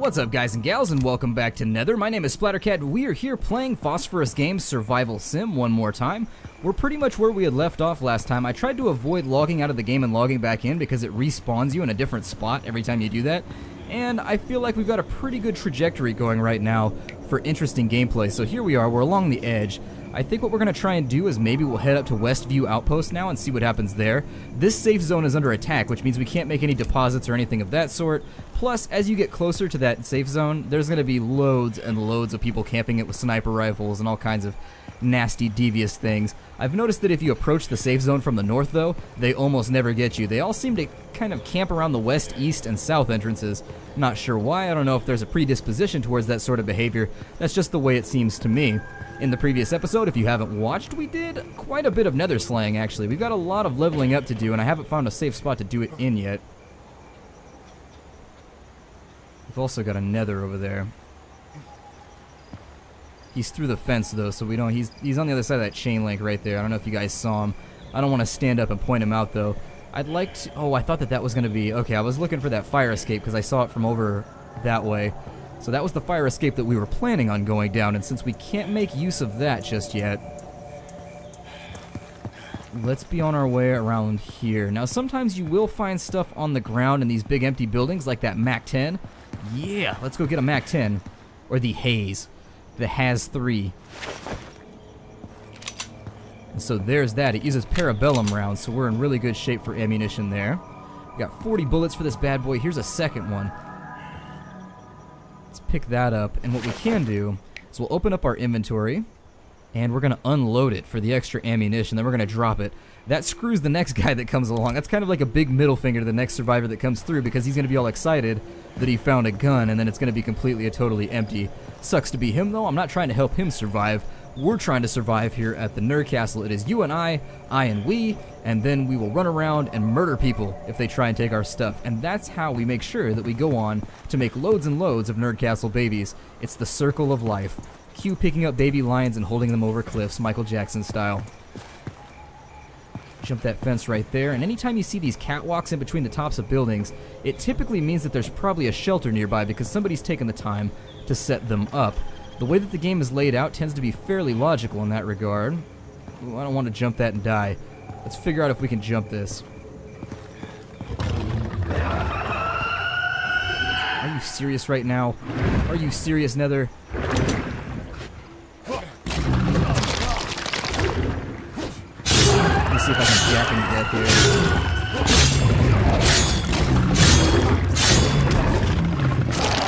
What's up, guys and gals, and welcome back to Nether. My name is Splattercat. We are here playing Phosphorus Games Survival Sim one more time. We're pretty much where we had left off last time. I tried to avoid logging out of the game and logging back in because it respawns you in a different spot every time you do that. And I feel like we've got a pretty good trajectory going right now for interesting gameplay. So here we are, we're along the edge. I think what we're going to try and do is maybe we'll head up to Westview Outpost now and see what happens there. This safe zone is under attack, which means we can't make any deposits or anything of that sort. Plus, as you get closer to that safe zone, there's going to be loads and loads of people camping it with sniper rifles and all kinds of nasty, devious things. I've noticed that if you approach the safe zone from the north, though, they almost never get you. They all seem to kind of camp around the west, east, and south entrances. Not sure why. I don't know if there's a predisposition towards that sort of behavior. That's just the way it seems to me. In the previous episode, if you haven't watched, we did quite a bit of nether slaying, actually. We've got a lot of leveling up to do, and I haven't found a safe spot to do it in yet. We've also got a nether over there. He's through the fence, though, so we don't... He's on the other side of that chain link right there. I don't know if you guys saw him. I don't want to stand up and point him out, though. I'd like to... Oh, I thought that was going to be... Okay, I was looking for that fire escape because I saw it from over that way. So that was the fire escape that we were planning on going down, and since we can't make use of that just yet, let's be on our way around here. Now, sometimes you will find stuff on the ground in these big empty buildings, like that MAC-10. Yeah, let's go get a MAC-10. Or the Haze. The Haz-3. And so there's that. It uses parabellum rounds, so we're in really good shape for ammunition there. We got 40 bullets for this bad boy. Here's a second one. Pick that up, and what we can do is we'll open up our inventory and we're gonna unload it for the extra ammunition, then we're gonna drop it. That screws the next guy that comes along. That's kind of like a big middle finger to the next survivor that comes through, because he's gonna be all excited that he found a gun, and then it's gonna be completely and totally empty. Sucks to be him, though. I'm not trying to help him survive. We're trying to survive here at the Nerd Castle. It is you and I and we, and then we will run around and murder people if they try and take our stuff. And that's how we make sure that we go on to make loads and loads of Nerd Castle babies. It's the circle of life. Cue picking up baby lions and holding them over cliffs, Michael Jackson style. Jump that fence right there, and anytime you see these catwalks in between the tops of buildings, it typically means that there's probably a shelter nearby because somebody's taken the time to set them up. The way that the game is laid out tends to be fairly logical in that regard. Ooh, I don't want to jump that and die. Let's figure out if we can jump this. Are you serious right now? Are you serious, Nether? Let me see if I can jack him to death here.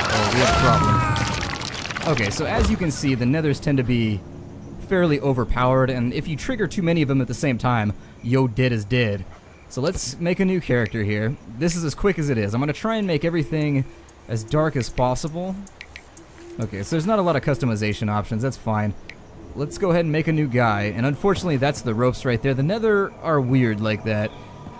Oh, we have a problem. Okay, so as you can see, the Nethers tend to be fairly overpowered, and if you trigger too many of them at the same time, yo dead is dead. So let's make a new character here. This is as quick as it is. I'm going to try and make everything as dark as possible. Okay, so there's not a lot of customization options. That's fine. Let's go ahead and make a new guy, and unfortunately that's the ropes right there. The Nether are weird like that.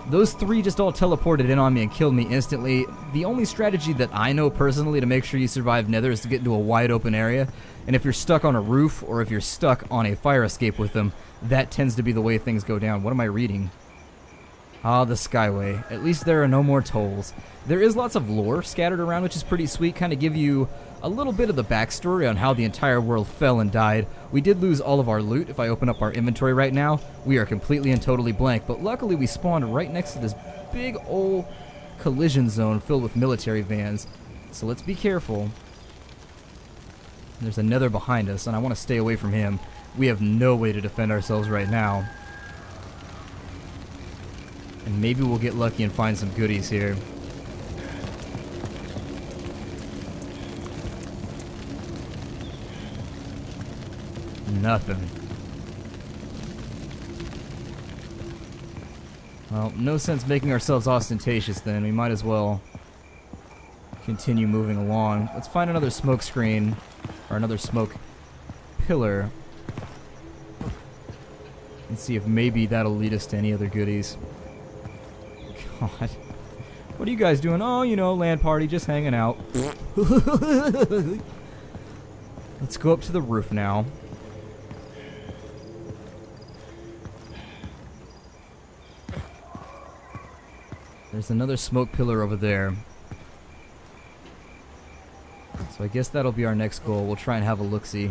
Those three just all teleported in on me and killed me instantly. The only strategy that I know personally to make sure you survive Nether is to get into a wide open area. And if you're stuck on a roof or if you're stuck on a fire escape with them, that tends to be the way things go down. What am I reading? Ah, the Skyway. At least there are no more tolls. There is lots of lore scattered around, which is pretty sweet. Kind of give you a little bit of the backstory on how the entire world fell and died. We did lose all of our loot. If I open up our inventory right now, we are completely and totally blank. But luckily we spawned right next to this big old collision zone filled with military vans. So let's be careful. There's a Nether behind us, and I want to stay away from him. We have no way to defend ourselves right now. And maybe we'll get lucky and find some goodies here. Nothing. Well, no sense making ourselves ostentatious then. We might as well continue moving along. Let's find another smoke screen, or another smoke pillar, and see if maybe that'll lead us to any other goodies. God. What are you guys doing? Oh, you know, land party, just hanging out. Let's go up to the roof now. There's another smoke pillar over there. So I guess that'll be our next goal. We'll try and have a look-see.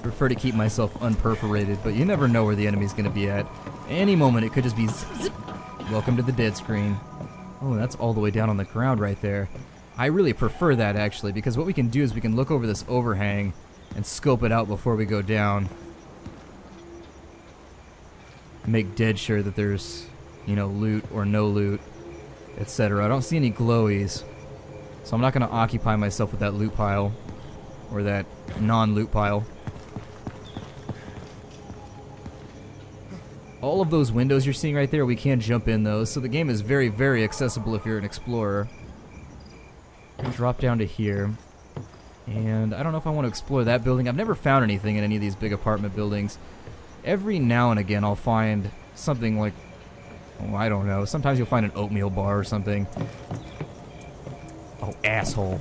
Prefer to keep myself unperforated, but you never know where the enemy's going to be at. Any moment it could just be zip, zip. Welcome to the dead screen. Oh, that's all the way down on the ground right there. I really prefer that, actually, because what we can do is we can look over this overhang and scope it out before we go down. Make dead sure that there's, you know, loot or no loot, etc. I don't see any glowies, so I'm not going to occupy myself with that loot pile, or that non-loot pile. All of those windows you're seeing right there, we can jump in those, so the game is very, very accessible if you're an explorer. Drop down to here, and I don't know if I want to explore that building. I've never found anything in any of these big apartment buildings. Every now and again I'll find something like, oh, I don't know, sometimes you'll find an oatmeal bar or something. Oh, asshole.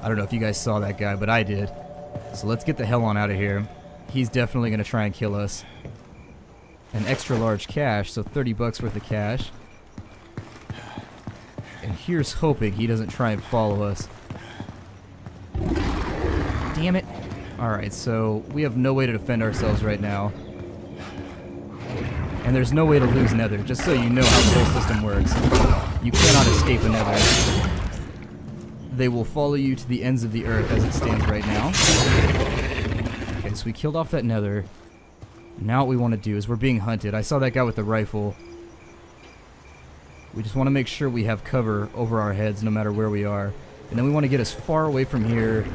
I don't know if you guys saw that guy, but I did. So let's get the hell on out of here. He's definitely going to try and kill us. An extra large cache, so 30 bucks worth of cash. And here's hoping he doesn't try and follow us. Damn it. Alright, so we have no way to defend ourselves right now. And there's no way to lose Nether, just so you know how the whole system works. You cannot escape a Nether. They will follow you to the ends of the earth as it stands right now. Okay, so we killed off that Nether. Now what we want to do is we're being hunted. I saw that guy with the rifle. We just want to make sure we have cover over our heads no matter where we are. And then we want to get as far away from here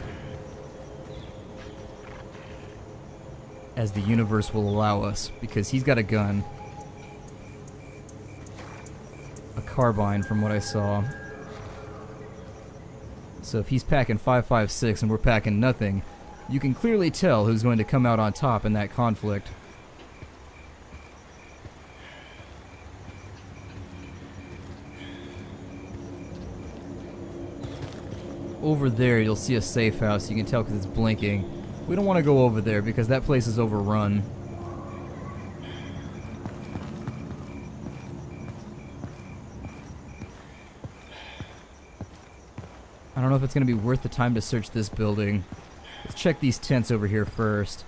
as the universe will allow us, because he's got a gun. A carbine from what I saw. So if he's packing 5.56 and we're packing nothing, you can clearly tell who's going to come out on top in that conflict. Over there you'll see a safe house. You can tell because it's blinking. We don't want to go over there because that place is overrun. I don't know if it's going to be worth the time to search this building. Let's check these tents over here first.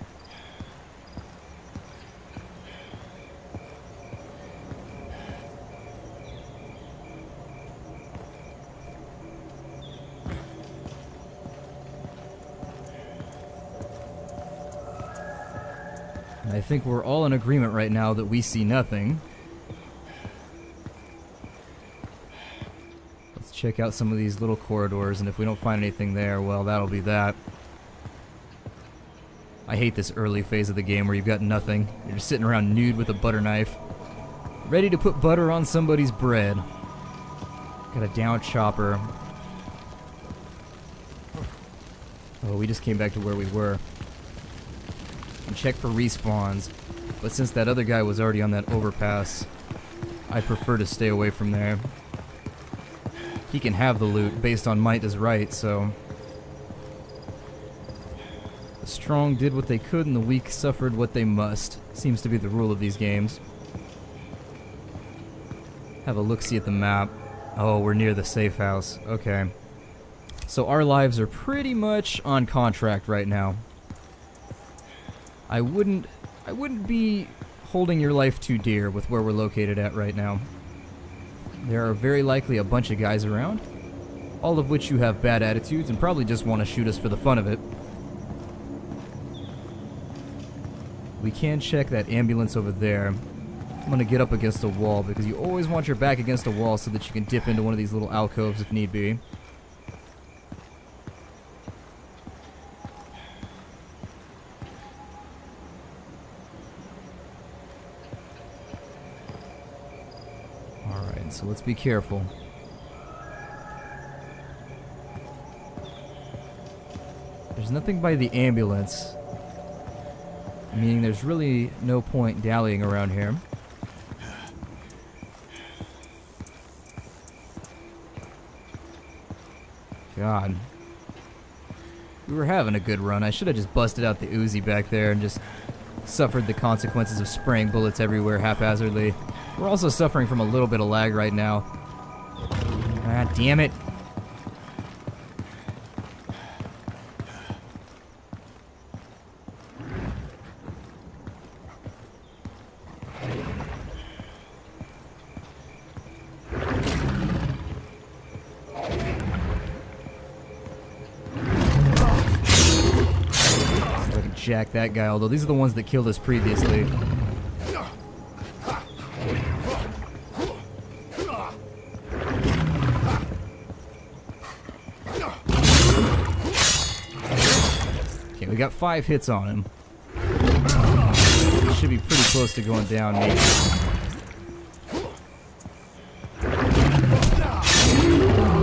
And I think we're all in agreement right now that we see nothing. Check out some of these little corridors, and if we don't find anything there, well, that'll be that. I hate this early phase of the game where you've got nothing. You're just sitting around nude with a butter knife, ready to put butter on somebody's bread. Got a down chopper. Oh, we just came back to where we were. And check for respawns, but since that other guy was already on that overpass, I prefer to stay away from there. He can have the loot based on might is right, so the strong did what they could and the weak suffered what they must. Seems to be the rule of these games. Have a look-see at the map. Oh, we're near the safe house. Okay. So our lives are pretty much on contract right now. I wouldn't be holding your life too dear with where we're located at right now. There are very likely a bunch of guys around, all of which you have bad attitudes and probably just want to shoot us for the fun of it. We can check that ambulance over there. I'm going to get up against a wall because you always want your back against a wall so that you can dip into one of these little alcoves if need be. So let's be careful. There's nothing by the ambulance, meaning there's really no point dallying around here. God. We were having a good run. I should have just busted out the Uzi back there and just suffered the consequences of spraying bullets everywhere haphazardly. We're also suffering from a little bit of lag right now. Ah, damn it. Jack that guy, although these are the ones that killed us previously. Okay, we got 5 hits on him. Should be pretty close to going down, maybe.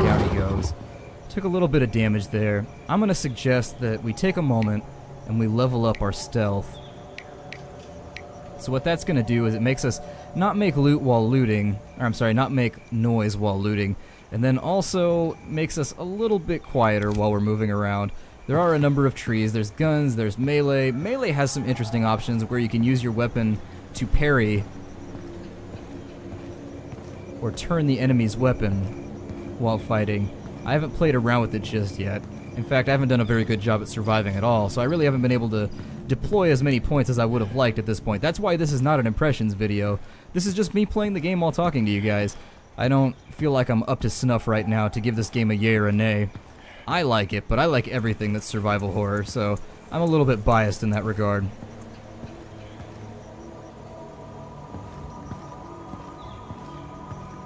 Down he goes. Took a little bit of damage there. I'm going to suggest that we take a moment and we level up our stealth. So what that's going to do is it makes us not make loot while looting, or I'm sorry, not make noise while looting, and then also makes us a little bit quieter while we're moving around. There are a number of trees, there's guns, there's melee. Melee has some interesting options where you can use your weapon to parry or turn the enemy's weapon while fighting. I haven't played around with it just yet. In fact, I haven't done a very good job at surviving at all, so I really haven't been able to deploy as many points as I would have liked at this point. That's why this is not an impressions video. This is just me playing the game while talking to you guys. I don't feel like I'm up to snuff right now to give this game a yay or a nay. I like it, but I like everything that's survival horror, so I'm a little bit biased in that regard.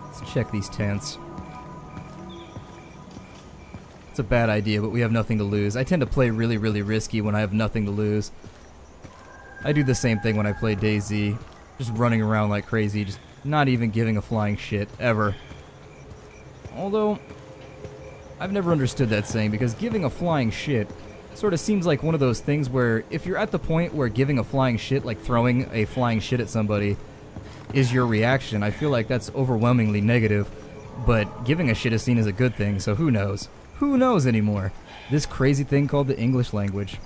Let's check these tents. It's a bad idea, but we have nothing to lose. I tend to play really, really risky when I have nothing to lose. I do the same thing when I play DayZ. Just running around like crazy, just not even giving a flying shit, ever. Although, I've never understood that saying, because giving a flying shit sort of seems like one of those things where if you're at the point where giving a flying shit, like throwing a flying shit at somebody, is your reaction, I feel like that's overwhelmingly negative. But giving a shit is seen as a good thing, so who knows? Who knows anymore? This crazy thing called the English language.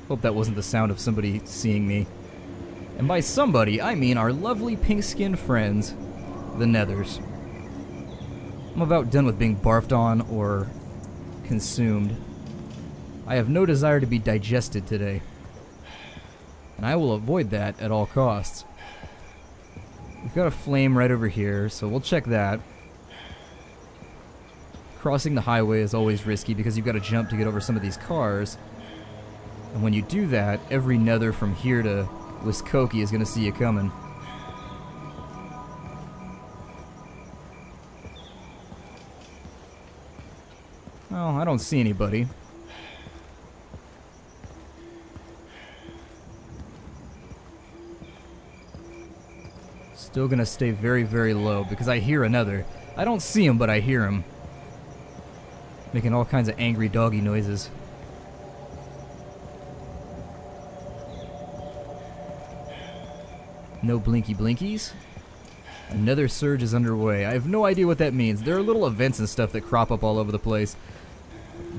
Hope that wasn't the sound of somebody seeing me. And by somebody, I mean our lovely pink-skinned friends, the Nethers. I'm about done with being barfed on or consumed. I have no desire to be digested today. And I will avoid that at all costs. We've got a flame right over here, so we'll check that. Crossing the highway is always risky because you've got to jump to get over some of these cars. And when you do that, every nether from here to Wiskokie is going to see you coming. Well, I don't see anybody. Still gonna stay very, very low because I hear another. I don't see him, but I hear him. Making all kinds of angry doggy noises. No blinky blinkies. Another surge is underway. I have no idea what that means. There are little events and stuff that crop up all over the place.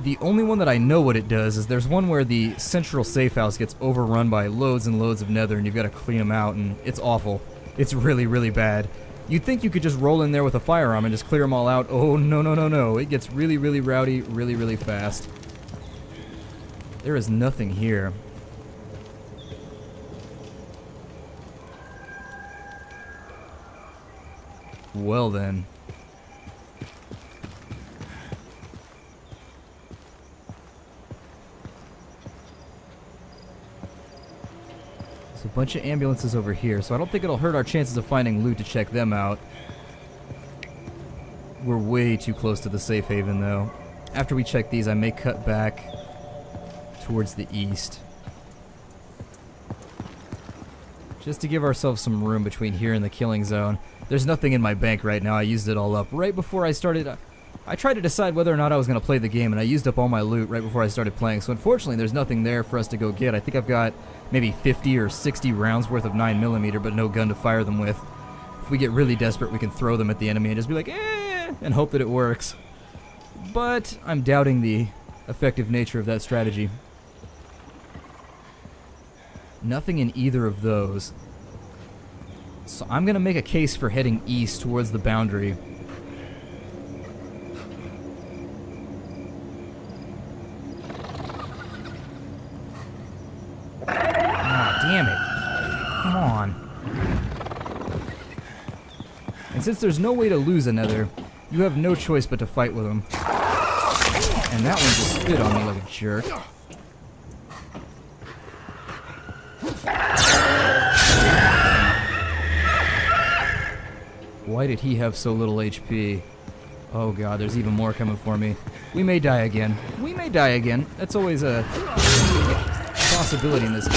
The only one that I know what it does is there's one where the central safe house gets overrun by loads and loads of nether and you've got to clean them out, and it's awful. It's really, really bad. You'd think you could just roll in there with a firearm and just clear them all out. Oh, no, no, no, no. It gets really, really rowdy really, really fast. There is nothing here. Well then. There's a bunch of ambulances over here, so I don't think it'll hurt our chances of finding loot to check them out. We're way too close to the safe haven, though. After we check these, I may cut back towards the east. Just to give ourselves some room between here and the killing zone. There's nothing in my bank right now. I used it all up right before I started. I tried to decide whether or not I was going to play the game, and I used up all my loot right before I started playing. So unfortunately, there's nothing there for us to go get. I think I've got maybe 50 or 60 rounds worth of 9mm, but no gun to fire them with. If we get really desperate, we can throw them at the enemy and just be like, eh, and hope that it works. But I'm doubting the effective nature of that strategy. Nothing in either of those. So I'm gonna make a case for heading east towards the boundary. Ah, damn it. Come on. And since there's no way to lose a Nether, you have no choice but to fight with them. And that one just spit on me like a jerk. Why did he have so little HP? Oh god, there's even more coming for me. We may die again. We may die again. That's always a possibility in this game.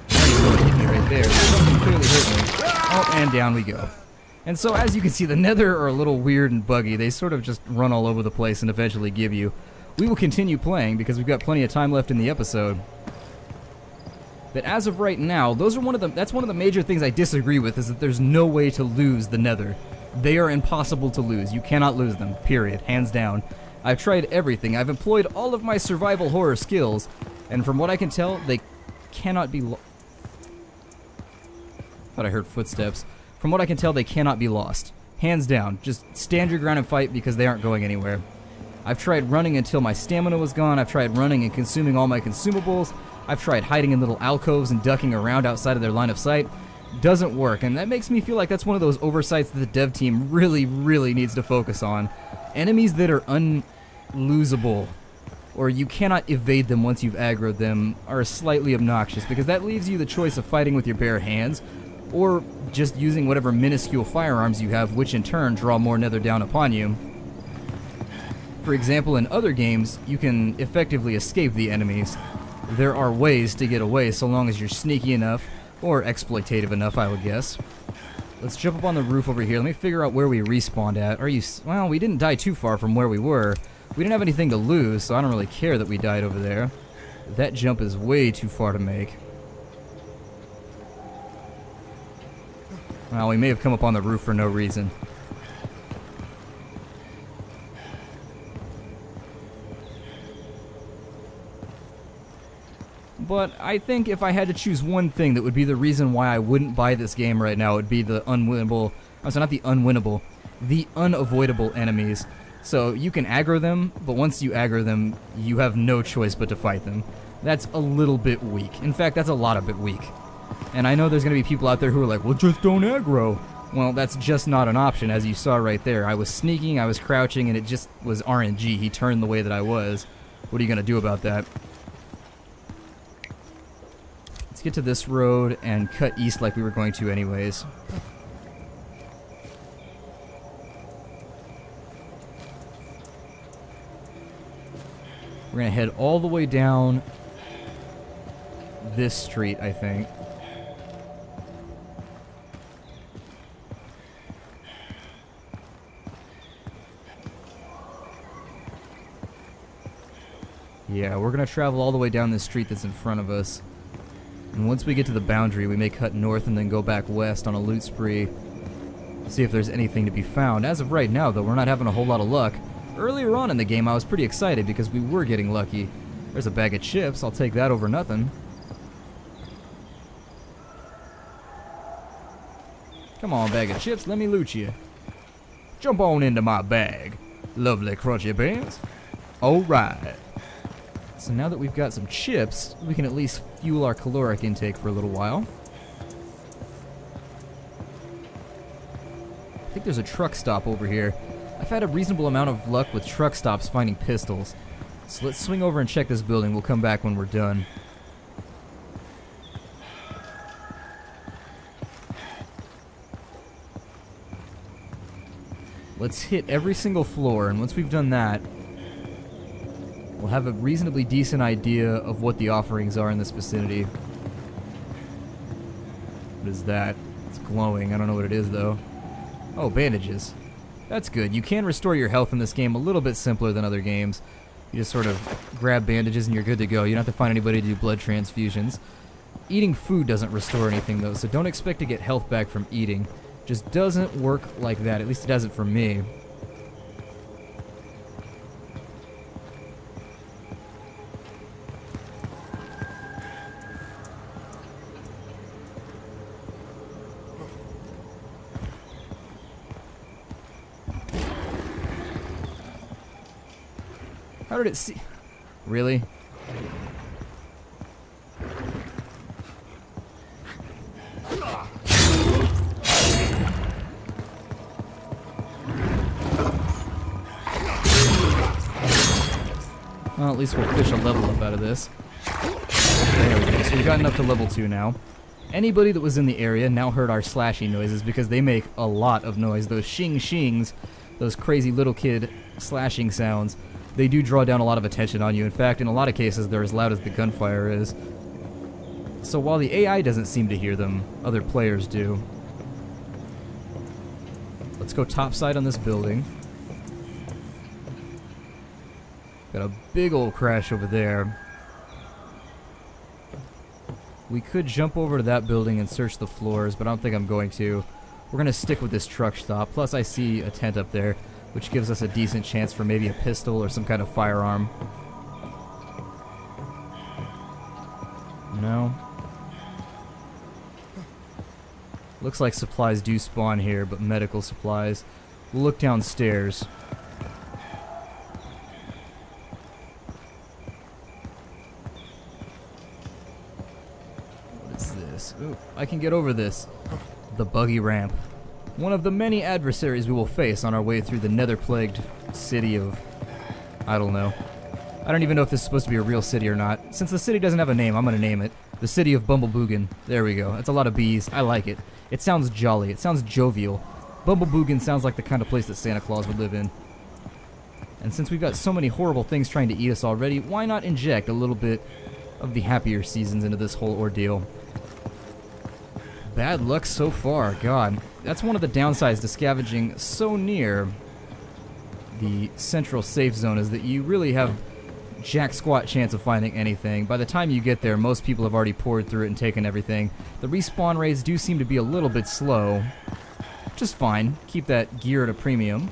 Hit me right there. Something clearly hit me. Oh, and down we go. And so as you can see, the Nether are a little weird and buggy. They sort of just run all over the place and eventually give you. We will continue playing because we've got plenty of time left in the episode. But as of right now, that's one of the major things I disagree with, is that there's no way to lose the Nether. They are impossible to lose. You cannot lose them, period, hands down. I've tried everything. I've employed all of my survival horror skills, and from what I can tell, they cannot be Thought I heard footsteps. From what I can tell, they cannot be lost. Hands down. Just stand your ground and fight because they aren't going anywhere. I've tried running until my stamina was gone. I've tried running and consuming all my consumables. I've tried hiding in little alcoves and ducking around outside of their line of sight. Doesn't work, and that makes me feel like that's one of those oversights that the dev team really, really needs to focus on. Enemies that are unlosable, or you cannot evade them once you've aggroed them, are slightly obnoxious, because that leaves you the choice of fighting with your bare hands, or just using whatever minuscule firearms you have, which in turn draw more Nether down upon you. For example, in other games, you can effectively escape the enemies. There are ways to get away so long as you're sneaky enough, or exploitative enough, I would guess. Let's jump up on the roof over here. Let me figure out where we respawned at. Well, we didn't die too far from where we were. We didn't have anything to lose, so I don't really care that we died over there. That jump is way too far to make. Well, we may have come up on the roof for no reason. But I think if I had to choose one thing that would be the reason why I wouldn't buy this game right now, it would be the unwinnable, not the unwinnable, the unavoidable enemies. So you can aggro them, but once you aggro them, you have no choice but to fight them. That's a little bit weak. In fact, that's a lot of bit weak. And I know there's going to be people out there who are like, well, just don't aggro. Well, that's just not an option, as you saw right there. I was sneaking, I was crouching, and it just was RNG. He turned the way that I was. What are you going to do about that? Let's get to this road and cut east like we were going to anyways. We're going to head all the way down this street, I think. Yeah, we're going to travel all the way down this street that's in front of us. And once we get to the boundary, we may cut north and then go back west on a loot spree. See if there's anything to be found. As of right now, though, we're not having a whole lot of luck. Earlier on in the game, I was pretty excited because we were getting lucky. There's a bag of chips. I'll take that over nothing. Come on, bag of chips. Let me loot you. Jump on into my bag. Lovely crunchy beans. Alright. So now that we've got some chips, we can at least fuel our caloric intake for a little while. I think there's a truck stop over here. I've had a reasonable amount of luck with truck stops finding pistols. So let's swing over and check this building. We'll come back when we're done. Let's hit every single floor, and once we've done that, we'll have a reasonably decent idea of what the offerings are in this vicinity. What is that? It's glowing. I don't know what it is, though. Oh, bandages. That's good. You can restore your health in this game a little bit simpler than other games. You just sort of grab bandages and you're good to go. You don't have to find anybody to do blood transfusions. Eating food doesn't restore anything, though, so don't expect to get health back from eating. Just doesn't work like that. At least it doesn't for me. How did it see? Really? Well, at least we'll fish a level up out of this. There we go. So we've gotten up to level 2 now. Anybody that was in the area now heard our slashing noises because they make a lot of noise. Those shing-shings, those crazy little kid slashing sounds, they do draw down a lot of attention on you. In fact, in a lot of cases, they're as loud as the gunfire is. So while the AI doesn't seem to hear them, other players do. Let's go topside on this building. Got a big old crash over there. We could jump over to that building and search the floors, but I don't think I'm going to. We're going to stick with this truck stop. Plus I see a tent up there, which gives us a decent chance for maybe a pistol or some kind of firearm. No. Looks like supplies do spawn here, but medical supplies. We'll look downstairs. What is this? Ooh, I can get over this. The buggy ramp. One of the many adversaries we will face on our way through the nether-plagued city of... I don't know. I don't even know if this is supposed to be a real city or not. Since the city doesn't have a name, I'm gonna name it. The city of Bumbleboogan. There we go. That's a lot of bees. I like it. It sounds jolly. It sounds jovial. Bumbleboogan sounds like the kind of place that Santa Claus would live in. And since we've got so many horrible things trying to eat us already, why not inject a little bit of the happier seasons into this whole ordeal? Bad luck so far. God. That's one of the downsides to scavenging so near the central safe zone, is that you really have jack squat chance of finding anything. By the time you get there, most people have already poured through it and taken everything. The respawn rates do seem to be a little bit slow. Just fine. Keep that gear at a premium.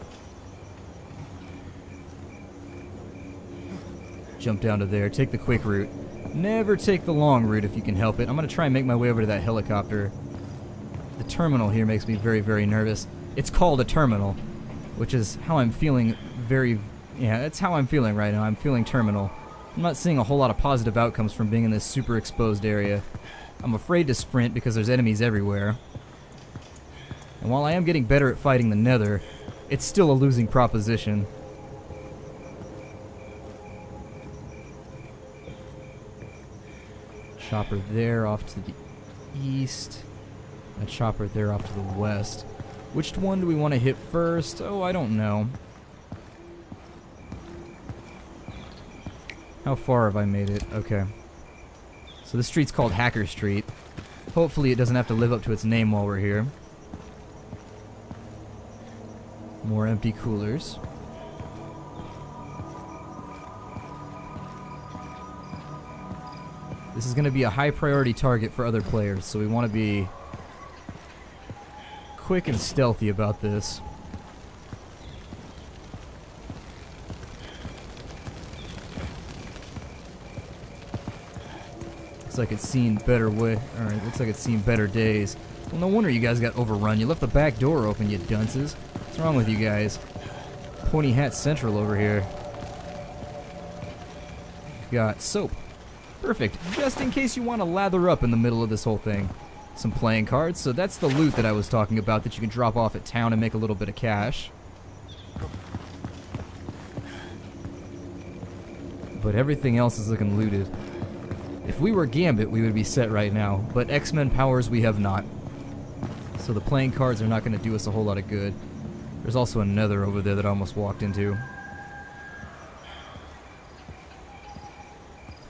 Jump down to there. Take the quick route. Never take the long route if you can help it. I'm going to try and make my way over to that helicopter. The terminal here makes me very, very nervous. It's called a terminal, which is how I'm feeling very... Yeah, that's how I'm feeling right now. I'm feeling terminal. I'm not seeing a whole lot of positive outcomes from being in this super exposed area. I'm afraid to sprint because there's enemies everywhere. And while I am getting better at fighting the Nether, it's still a losing proposition. Chopper there off to the east. A chopper there off to the west. Which one do we want to hit first? Oh, I don't know. How far have I made it? Okay. So this street's called Hacker Street. Hopefully it doesn't have to live up to its name while we're here. More empty coolers. This is going to be a high priority target for other players, so we want to be quick and stealthy about this. Looks like it's seen better looks like it's seen better days. Well, no wonder you guys got overrun. You left the back door open, you dunces. What's wrong with you guys? Pointy Hat Central over here. We've got soap. Perfect. Just in case you want to lather up in the middle of this whole thing. Some playing cards. So that's the loot that I was talking about that you can drop off at town and make a little bit of cash. But everything else is looking looted. If we were Gambit, we would be set right now, but X-Men powers we have not. So the playing cards are not going to do us a whole lot of good. There's also a Nether over there that I almost walked into.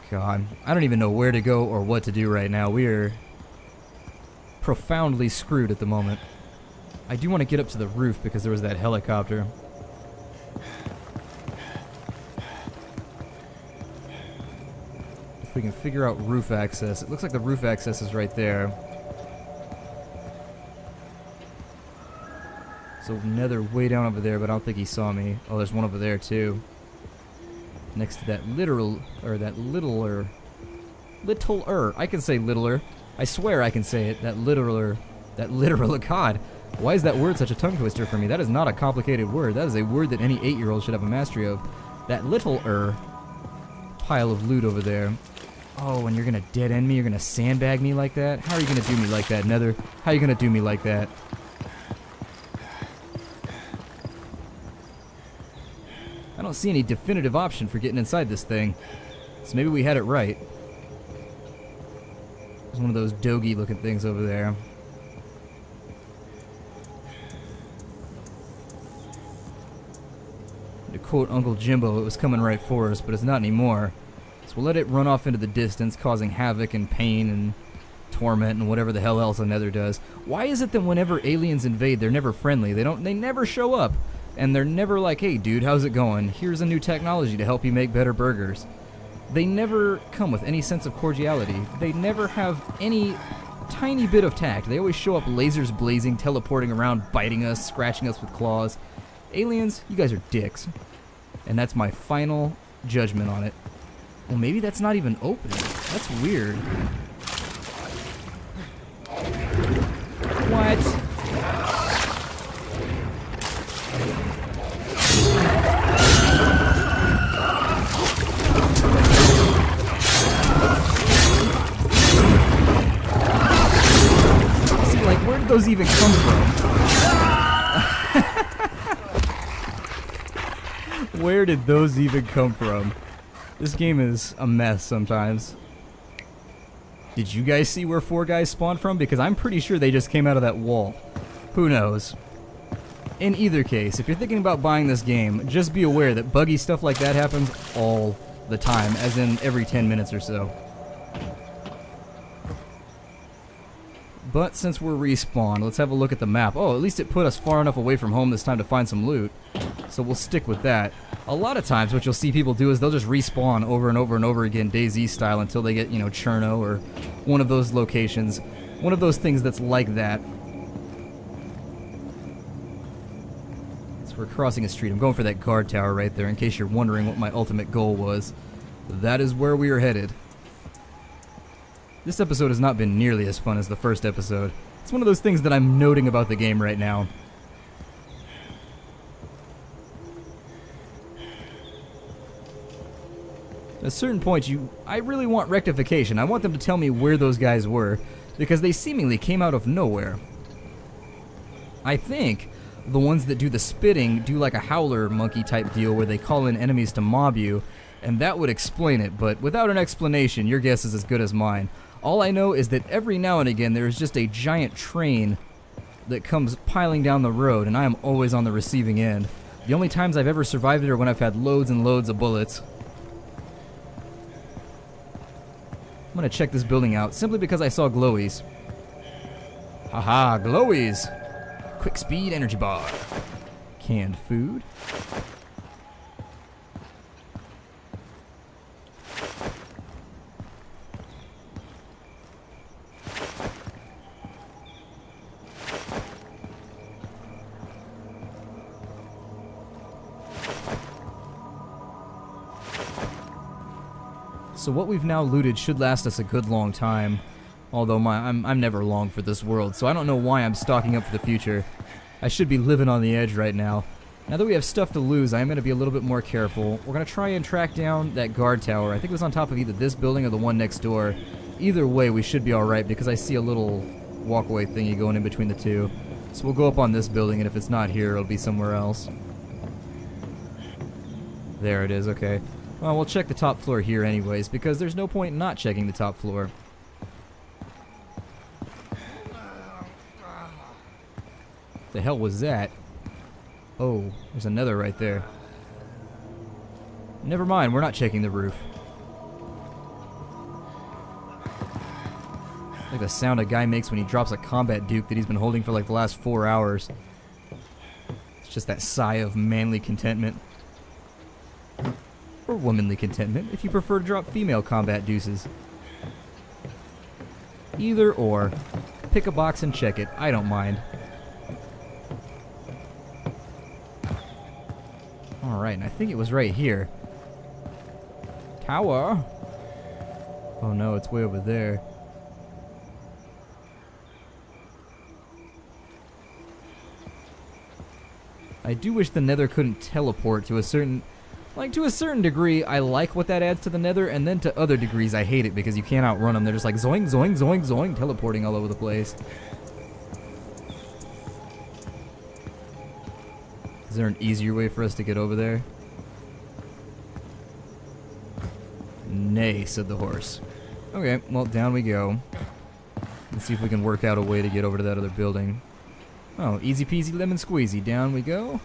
God, I don't even know where to go or what to do right now. We are profoundly screwed at the moment. I do want to get up to the roof because there was that helicopter. If we can figure out roof access. It looks like the roof access is right there. So Nether way down over there, but I don't think he saw me. Oh, there's one over there too. Next to that littler. I can say littler. I swear I can say it. That literal, God. Why is that word such a tongue twister for me? That is not a complicated word. That is a word that any 8-year-old should have a mastery of. that little pile of loot over there. Oh, and you're gonna dead end me? You're gonna sandbag me like that? How are you gonna do me like that, Nether? How are you gonna do me like that? I don't see any definitive option for getting inside this thing. So maybe we had it right. There's one of those doggy looking things over there. To quote Uncle Jimbo, it was coming right for us, but it's not anymore. So we'll let it run off into the distance, causing havoc and pain and torment and whatever the hell else a Nether does. Why is it that whenever aliens invade, they're never friendly? They never show up. And they're never like, hey dude, how's it going? Here's a new technology to help you make better burgers. They never come with any sense of cordiality. They never have any tiny bit of tact. They always show up lasers blazing, teleporting around, biting us, scratching us with claws. Aliens, you guys are dicks. And that's my final judgment on it. Well, maybe that's not even open. That's weird. What? See, like, where did those even come from? Where did those even come from? This game is a mess sometimes. Did you guys see where 4 guys spawned from? Because I'm pretty sure they just came out of that wall. Who knows? In either case, if you're thinking about buying this game, just be aware that buggy stuff like that happens all the time, as in every 10 minutes or so. But since we're respawned, let's have a look at the map. Oh, at least it put us far enough away from home this time to find some loot. So we'll stick with that. A lot of times what you'll see people do is they'll just respawn over and over and over again, DayZ style, until they get, you know, Cherno or one of those locations. One of those things that's like that. So we're crossing a street. I'm going for that guard tower right there, in case you're wondering what my ultimate goal was. That is where we are headed. This episode has not been nearly as fun as the first episode. It's one of those things that I'm noting about the game right now. At a certain point, I really want rectification. I want them to tell me where those guys were, because they seemingly came out of nowhere. I think the ones that do the spitting do like a howler monkey type deal where they call in enemies to mob you, and that would explain it, but without an explanation, your guess is as good as mine. All I know is that every now and again there is just a giant train that comes piling down the road, and I am always on the receiving end. The only times I've ever survived it are when I've had loads and loads of bullets. I'm gonna check this building out simply because I saw glowies. Haha, glowies! Quick speed energy bar. Canned food. So what we've now looted should last us a good long time. Although I'm never long for this world, so I don't know why I'm stocking up for the future. I should be living on the edge right now. Now that we have stuff to lose, I am going to be a little bit more careful. We're going to try and track down that guard tower. I think it was on top of either this building or the one next door. Either way, we should be alright because I see a little walkway thingy going in between the two. So we'll go up on this building, and if it's not here, it'll be somewhere else. There it is, okay. Well, we'll check the top floor here anyways, because there's no point in not checking the top floor. The hell was that? Oh, there's another right there. Never mind, we're not checking the roof. Like the sound a guy makes when he drops a combat duke that he's been holding for like the last 4 hours. It's just that sigh of manly contentment. Or womanly contentment, if you prefer to drop female combat deuces. Either or. Pick a box and check it. I don't mind. Alright, and I think it was right here. Tower? Oh no, it's way over there. I do wish the Nether couldn't teleport to a certain... Like, to a certain degree, I like what that adds to the Nether, and then to other degrees, I hate it because you can't outrun them. They're just like zoing, zoing, zoing, zoing, teleporting all over the place. Is there an easier way for us to get over there? Nay, said the horse. Okay, well, down we go. Let's see if we can work out a way to get over to that other building. Oh, easy peasy lemon squeezy. Down we go.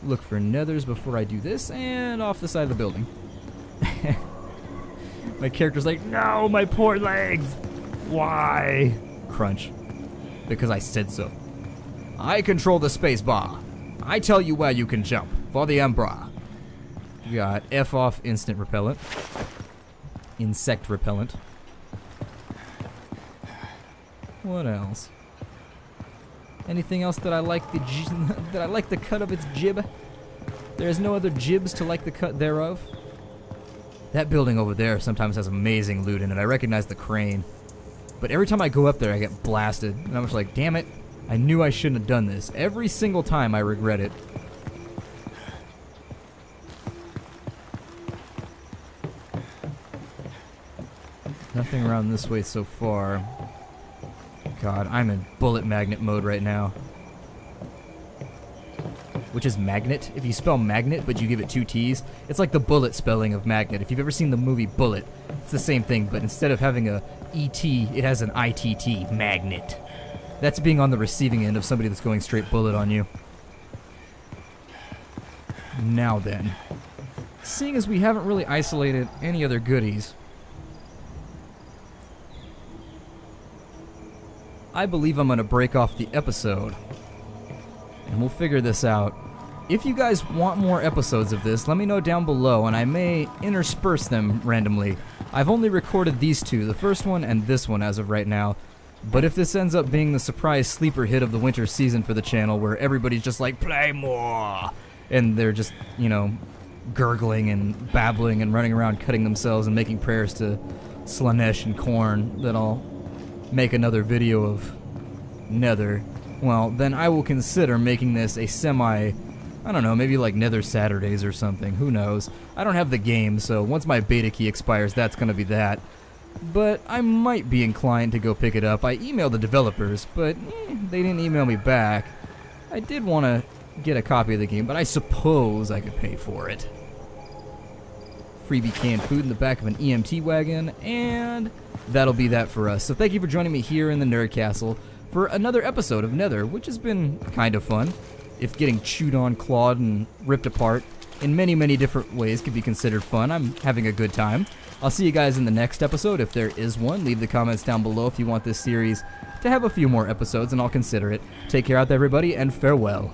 Look for nethers before I do this, and off the side of the building. My character's like, no, my poor legs! Why? Crunch. Because I said so. I control the space bar. I tell you where you can jump. For the Emperor. We got F off instant repellent. Insect repellent. What else? Anything else that I like that I like the cut of its jib? There is no other jibs to like the cut thereof. That building over there sometimes has amazing loot in it. I recognize the crane. But every time I go up there, I get blasted. And I'm just like, damn it. I knew I shouldn't have done this. Every single time I regret it. Nothing around this way so far. God, I'm in bullet magnet mode right now. Which is magnet. If you spell magnet, but you give it 2 T's, it's like the bullet spelling of magnet. If you've ever seen the movie Bullet, it's the same thing, but instead of having a E-T, it has an I-T-T, magnet. That's being on the receiving end of somebody that's going straight bullet on you. Now then. Seeing as we haven't really isolated any other goodies, I believe I'm going to break off the episode, and we'll figure this out. If you guys want more episodes of this, let me know down below, and I may intersperse them randomly. I've only recorded these 2, the first one and this one as of right now, but if this ends up being the surprise sleeper hit of the winter season for the channel, where everybody's just like, play more, and they're just, you know, gurgling and babbling and running around cutting themselves and making prayers to Slanesh and Korn, then I'll make another video of Nether, well, then I will consider making this a semi, I don't know, maybe like Nether Saturdays or something, who knows. I don't have the game, so once my beta key expires, that's gonna be that. But I might be inclined to go pick it up. I emailed the developers, but they didn't email me back. I did want to get a copy of the game, but I suppose I could pay for it. Freebie canned food in the back of an EMT wagon, and that'll be that for us. So thank you for joining me here in the Nerd Castle for another episode of Nether, which has been kind of fun. If getting chewed on, clawed, and ripped apart in many, many different ways could be considered fun, I'm having a good time. I'll see you guys in the next episode, if there is one. Leave the comments down below if you want this series to have a few more episodes, and I'll consider it. Take care out there, everybody, and farewell.